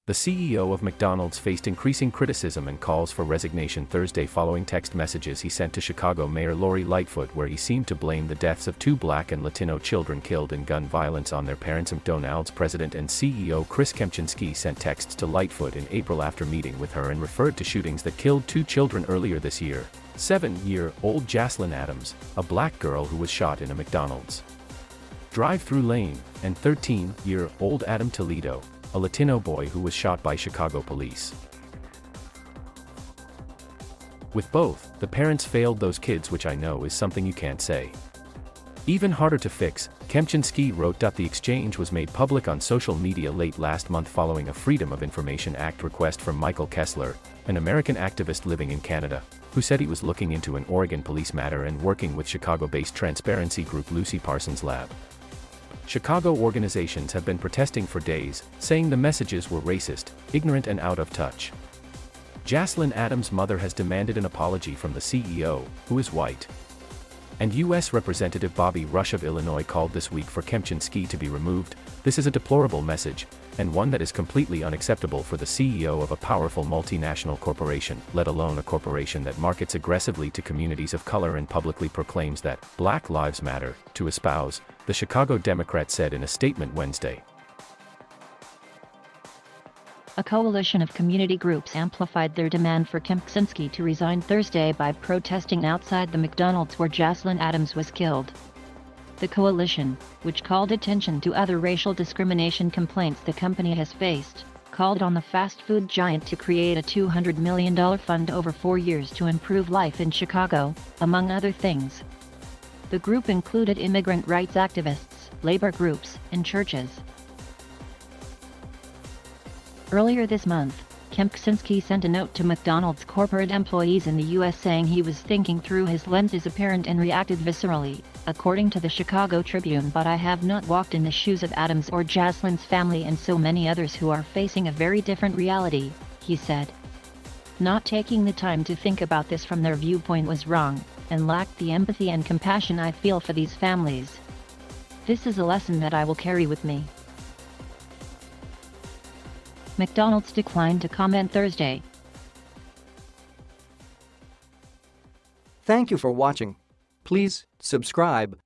The CEO of McDonald's faced increasing criticism and calls for resignation Thursday following text messages he sent to Chicago Mayor Lori Lightfoot where he seemed to blame the deaths of 2 Black and Latino children killed in gun violence on their parents. McDonald's president and CEO Kempczinski sent texts to Lightfoot in April after meeting with her and referred to shootings that killed 2 children earlier this year. 7-year-old Jaslyn Adams, a black girl who was shot in a McDonald's drive-through lane, and 13-year-old Adam Toledo, a Latino boy who was shot by Chicago police. With both, the parents failed those kids, which I know is something you can't say. Even harder to fix, Kempczinski wrote. The exchange was made public on social media late last month following a Freedom of Information Act request from Michael Kessler, an American activist living in Canada, who said he was looking into an Oregon police matter and working with Chicago-based transparency group Lucy Parsons Lab. Chicago organizations have been protesting for days, saying the messages were racist, ignorant and out of touch. Jaslyn Adams' mother has demanded an apology from the CEO, who is white. And U.S. Representative Bobby Rush of Illinois called this week for Kempczinski to be removed. This is a deplorable message, and one that is completely unacceptable for the CEO of a powerful multinational corporation, let alone a corporation that markets aggressively to communities of color and publicly proclaims that Black Lives Matter to espouse, the Chicago Democrat said in a statement Wednesday. A coalition of community groups amplified their demand for Kempczinski to resign Thursday by protesting outside the McDonald's where Jaslyn Adams was killed. The coalition, which called attention to other racial discrimination complaints the company has faced, called on the fast food giant to create a $200 million fund over 4 years to improve life in Chicago, among other things. The group included immigrant rights activists, labor groups, and churches. Earlier this month, Kempczinski sent a note to McDonald's corporate employees in the U.S. saying he was thinking through his lenses apparent and reacted viscerally, according to the Chicago Tribune. But I have not walked in the shoes of Adams or Jaslyn's family and so many others who are facing a very different reality, he said. Not taking the time to think about this from their viewpoint was wrong, and lacked the empathy and compassion I feel for these families. This is a lesson that I will carry with me. McDonald's declined to comment Thursday. Thank you for watching. Please subscribe